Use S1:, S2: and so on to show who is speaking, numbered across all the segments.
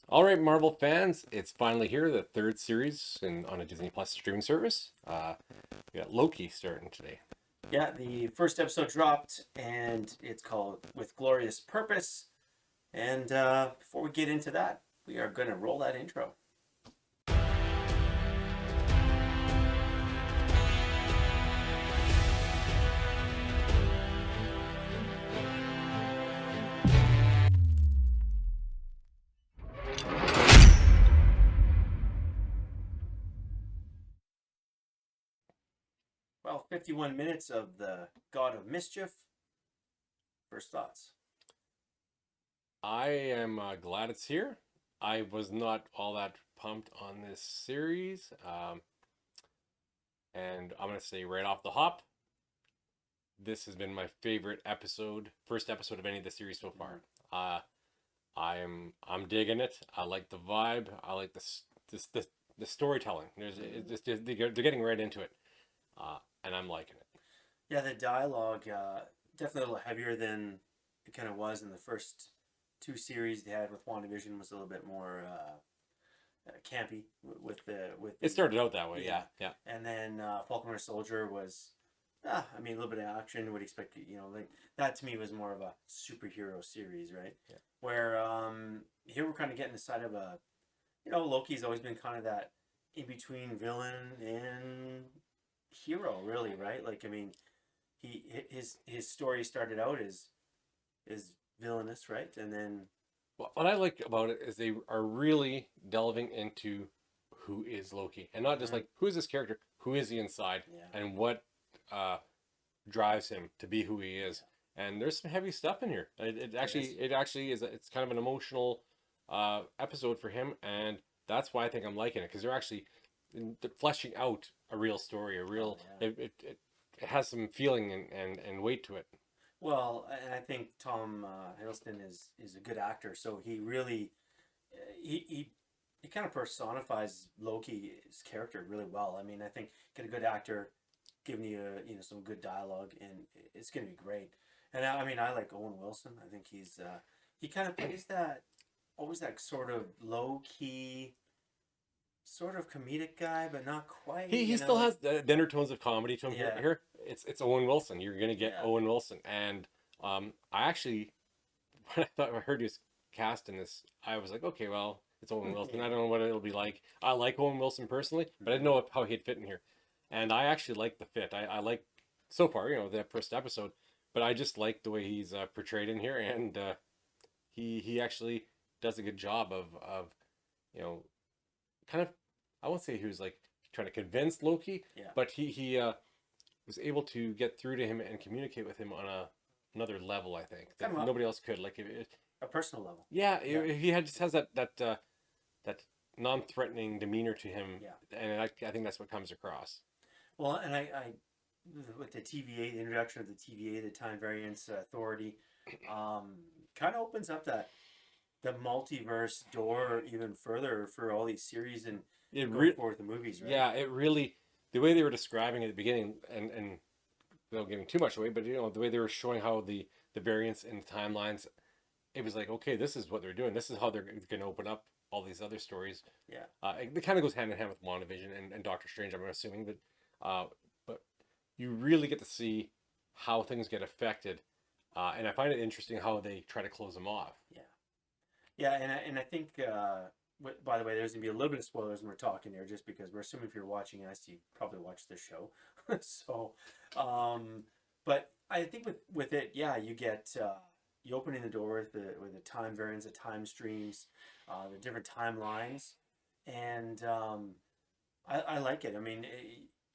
S1: All right, Marvel fans, it's finally here, the third series on a Disney Plus streaming service. We got Loki starting today.
S2: Yeah, the first episode dropped, and it's called With Glorious Purpose. And before we get into that, we are going to roll that intro. Well, 51 minutes of the God of Mischief. First thoughts.
S1: I am glad it's here. I was not all that pumped on this series, and I'm gonna say right off the hop, this has been my favorite first episode of any of the series so far. I'm digging it. I like the vibe. I like the storytelling. They're getting right into it, and I'm liking it.
S2: Yeah, the dialogue definitely a little heavier than it kind of was in the first two series they had with WandaVision. Was a little bit more campy with the
S1: It started out that way,
S2: yeah,
S1: yeah, yeah.
S2: and then Falcon Winter Soldier was I mean a little bit of action. Would expect like that to me was more of a superhero series, right?
S1: Yeah.
S2: Where here we're kind of getting the side of a Loki's always been kind of that in between villain and hero, really, right? Like I mean his story started out as villainous, right? And then
S1: What I like about it is they are really delving into who is Loki, and not just
S2: mhm,
S1: like who is this character, who is he inside,
S2: yeah,
S1: and what uh, drives him to be who he is. And there's some heavy stuff in here.
S2: there is.
S1: It actually is. It's kind of an emotional episode for him, and that's why I think I'm liking it because they're fleshing out a real story, a
S2: Oh
S1: real.
S2: yeah.
S1: It has some feeling and weight to it.
S2: Well, and I think Tom Hiddleston is a good actor, so he really he kind of personifies Loki's character really well. I mean, I think get a good actor giving you some good dialogue, and it's going to be great. And I mean, I like Owen Wilson. I think he kind of plays that always that sort of low key, sort of comedic guy, but not quite.
S1: He still has the undertones of comedy to him here.
S2: Yeah,
S1: It's Owen Wilson. You're gonna get
S2: yeah,
S1: Owen Wilson, and I actually when I heard he was cast in this, I was like, okay, well, it's Owen Wilson. I
S2: yeah.
S1: don't know what it'll be like. I like Owen Wilson personally, but I didn't
S2: Mm-hmm.
S1: know how he'd fit in here, and I actually like the fit. I like so far, that first episode, but I just like the way he's portrayed in here, and he actually does a good job of you know kind of, I won't say he was like trying to convince Loki,
S2: Yeah,
S1: but he was able to get through to him and communicate with him on another level. I think
S2: kind
S1: that
S2: of
S1: nobody else could. Like,
S2: a personal level.
S1: yeah,
S2: Yeah,
S1: he had just has that non-threatening demeanor to him,
S2: yeah.
S1: and I think that's what comes across.
S2: Well, and I with the TVA, the introduction of the TVA, the Time Variance Authority, um, kind of opens up that the multiverse door even further for all these series and
S1: It
S2: going
S1: re-
S2: forward with the movies, right?
S1: yeah, it really, the way they were describing at the beginning, and without giving too much away, but the way they were showing how the variance in the timelines, it was like, okay, this is what they're doing. This is how they're going to open up all these other stories.
S2: Yeah.
S1: It kind of goes hand in hand with WandaVision and Doctor Strange, I'm assuming, but you really get to see how things get affected, and I find it interesting how they try to close them off.
S2: Yeah. Yeah, and I think by the way, there's gonna be a little bit of spoilers when we're talking here, just because we're assuming if you're watching us, you probably watched the show. So, um, but I think with it, yeah, you get you opening the door with the time variants, the time streams, the different timelines, and I like it. I mean,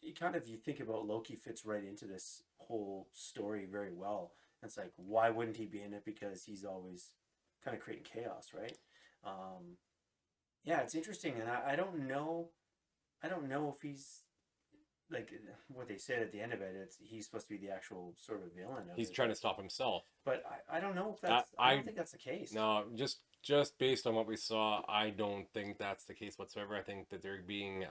S2: it kind of you think about Loki fits right into this whole story very well. It's like, why wouldn't he be in it? Because he's always kind of creating chaos, right? Um, yeah, it's interesting, and I don't know. I don't know if he's like what they said at the end of it. It's he's supposed to be the actual sort of villain of
S1: He's
S2: it,
S1: trying to stop himself.
S2: but I don't know if
S1: I,
S2: that's. I don't
S1: I
S2: think that's the case.
S1: No, just based on what we saw, I don't think that's the case whatsoever. I think that they're being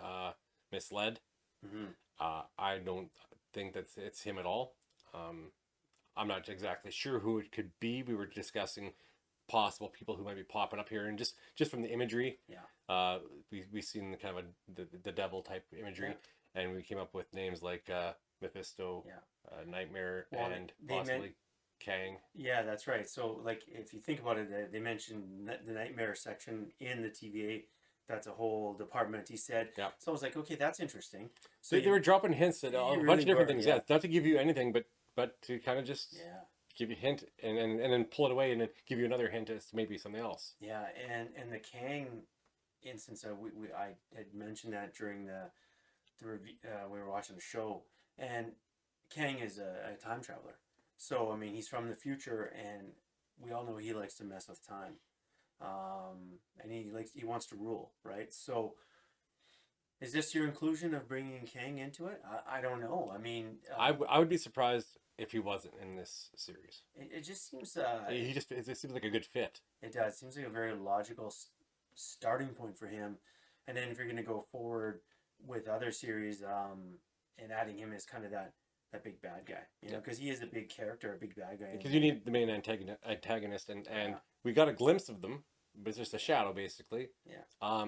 S1: misled.
S2: Hmm.
S1: I don't think that it's him at all. I'm not exactly sure who it could be. We were discussing possible people who might be popping up here, and just from the imagery, we've seen the kind of the devil type imagery, and we came up with names like Mephisto, Nightmare, and possibly Kang.
S2: Yeah, that's right. So, like, if you think about it, they mentioned the Nightmare section in the TVA. That's a whole department, he said.
S1: Yeah.
S2: So I was like, okay, that's interesting. So
S1: They were dropping hints at a
S2: really
S1: bunch of different
S2: were,
S1: things.
S2: yeah.
S1: Yeah, not to give you anything, but to kind of just give you a hint and then pull it away and then give you another hint as to maybe something else.
S2: Yeah, and the Kang instance, I had mentioned that during the review, we were watching the show, and Kang is a time traveler. So I mean, he's from the future, and we all know he likes to mess with time, and he wants to rule, right? So is this your inclusion of bringing Kang into it? I don't know. I mean,
S1: I would be surprised if he wasn't in this series.
S2: It just seems
S1: it seems like a good fit.
S2: It does. It seems like a very logical starting point for him, and then if you're going to go forward with other series, and adding him as kind of that big bad guy, you know, because he is a big character, a big bad guy.
S1: Because you need the main antagonist, and we got a glimpse of them, but it's just a shadow, basically.
S2: Yeah.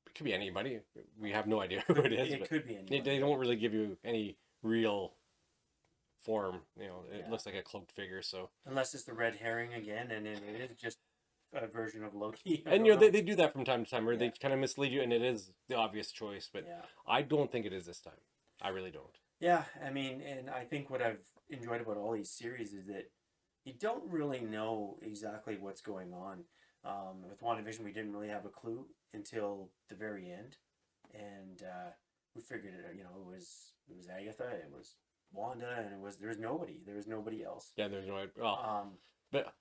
S1: It could be anybody. We have no idea who it is.
S2: It could be anybody.
S1: They don't really give you any real form. You know, it looks like a cloaked figure. So
S2: unless it's the red herring again, and it is just a version of Loki.
S1: And you know they do that from time to time, where they kind of mislead you, and it is the obvious choice. But I don't think it is this time. I really don't.
S2: Yeah, I mean, and I think what I've enjoyed about all these series is that you don't really know exactly what's going on. With WandaVision, we didn't really have a clue until the very end, and we figured it. You know, it was Agatha, it was Wanda, and there was nobody else.
S1: Yeah, there's no. Well, but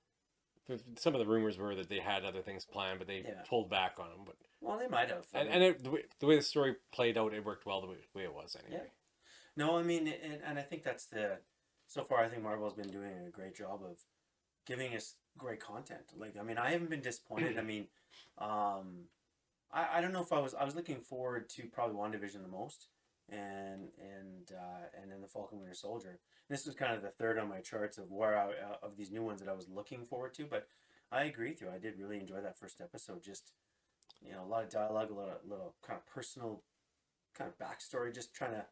S1: some of the rumors were that they had other things planned, but they pulled back on them. But
S2: well, they might have.
S1: The way the story played out, it worked well the way it was anyway.
S2: Yeah. No, I mean, and I think that's so far I think Marvel's been doing a great job of giving us great content. Like, I mean, I haven't been disappointed. I mean, I don't know if I was looking forward to probably WandaVision the most, and then the Falcon Winter Soldier. This was kind of the third on my charts of of these new ones that I was looking forward to. But I agree with you. I did really enjoy that first episode. Just, you know, a lot of dialogue, a little kind of personal kind of backstory, just trying to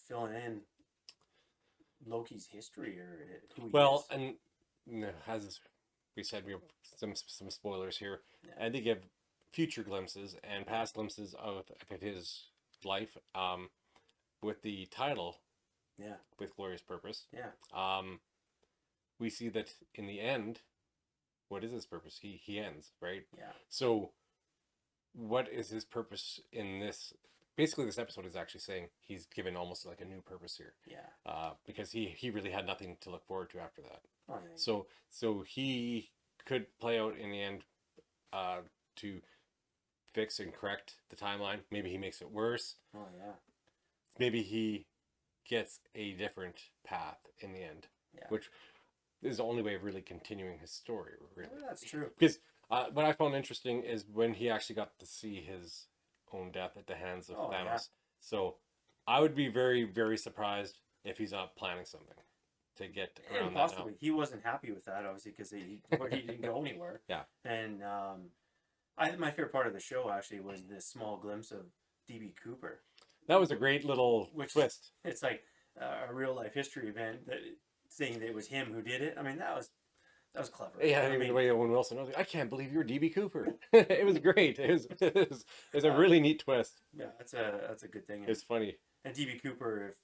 S2: fill in Loki's history or who he is.
S1: Well, and as we said, we have some spoilers here, and they give future glimpses and past glimpses of his life, with the title, with Glorious Purpose. We see that in the end, what is his purpose? He ends, right?
S2: Yeah.
S1: So, what is his purpose in this? Basically, this episode is actually saying he's given almost like a new purpose here.
S2: Yeah.
S1: Because he really had nothing to look forward to after that.
S2: Oh, yeah.
S1: So he could play out in the end to fix and correct the timeline. Maybe he makes it worse.
S2: Oh, yeah.
S1: Maybe he gets a different path in the end, which is the only way of really continuing his story. Really,
S2: that's true.
S1: Because what I found interesting is when he actually got to see his own death at the hands of Thanos. Yeah. So I would be very, very surprised if he's not planning something to get around that. Possibly.
S2: He wasn't happy with that, obviously, because he didn't go anywhere.
S1: Yeah.
S2: And my favorite part of the show actually was this small glimpse of D.B. Cooper.
S1: That was a great little twist.
S2: It's like a real life history event saying that it was him who did it. I mean, that was clever.
S1: Yeah, I mean, the way Owen Wilson was like, I can't believe you're D.B. Cooper. It was great. It was a really neat twist.
S2: Yeah, that's a good thing.
S1: It's funny.
S2: And D.B. Cooper, if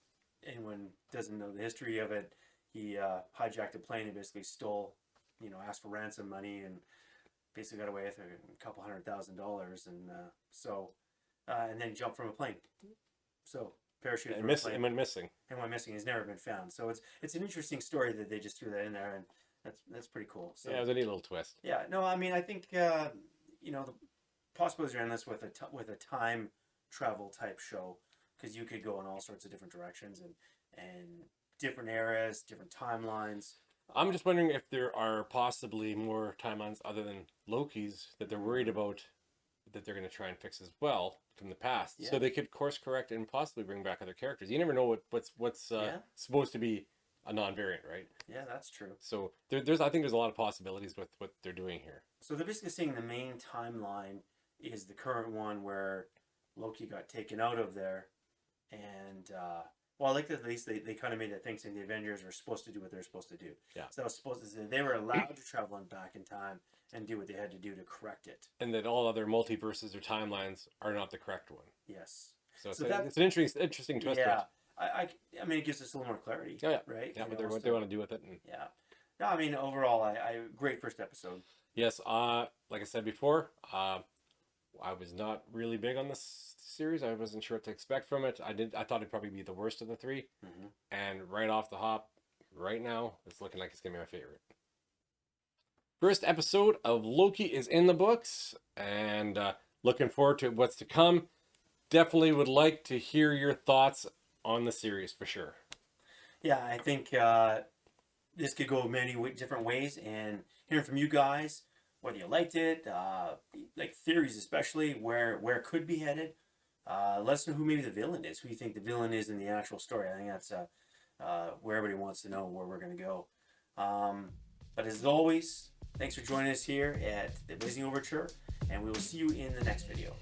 S2: anyone doesn't know the history of it, he hijacked a plane and basically stole, asked for ransom money and basically got away with a couple $100,000, and then he jumped from a plane. So parachute
S1: and went missing.
S2: And went missing. He's never been found. So it's an interesting story that they just threw that in there, and that's pretty cool. So,
S1: yeah, it was a neat little twist.
S2: Yeah, no, I mean, I think the possibilities are endless with a time travel type show, because you could go in all sorts of different directions and different eras, different timelines.
S1: I'm just wondering if there are possibly more timelines other than Loki's that they're worried about that they're going to try and fix as well from the past, so they could course correct and possibly bring back other characters. You never know what's supposed to be a non-variant, right?
S2: Yeah, that's true.
S1: So there's I think there's a lot of possibilities with what they're doing here.
S2: So they're basically saying the main timeline is the current one where Loki got taken out of there, and well, I like that at least they kind of made that thing saying the Avengers were supposed to do what they're supposed to do.
S1: Yeah.
S2: So that was supposed to say they were allowed to travel back in time and do what they had to do to correct it.
S1: And that all other multiverses or timelines are not the correct one.
S2: Yes.
S1: So it's,
S2: So
S1: it's an interesting twist.
S2: Yeah. I mean, it gives us a little more clarity.
S1: Yeah, yeah.
S2: Right.
S1: Yeah, what they want to do with it. And...
S2: Yeah. No, I mean, overall, I great first episode.
S1: Yes. Like I said before, I was not really big on this series. I wasn't sure what to expect from it. I thought it'd probably be the worst of the three.
S2: Mm-hmm.
S1: And right off the hop, right now, it's looking like it's gonna be my favorite. First episode of Loki is in the books, and looking forward to what's to come. Definitely would like to hear your thoughts on the series for sure.
S2: Yeah, I think this could go many different ways, and hearing from you guys, whether you liked it, like theories especially, where it could be headed. Let us know who maybe the villain is, who you think the villain is in the actual story. I think that's where everybody wants to know where we're going to go. But as always, thanks for joining us here at the Blazing Overture, and we will see you in the next video.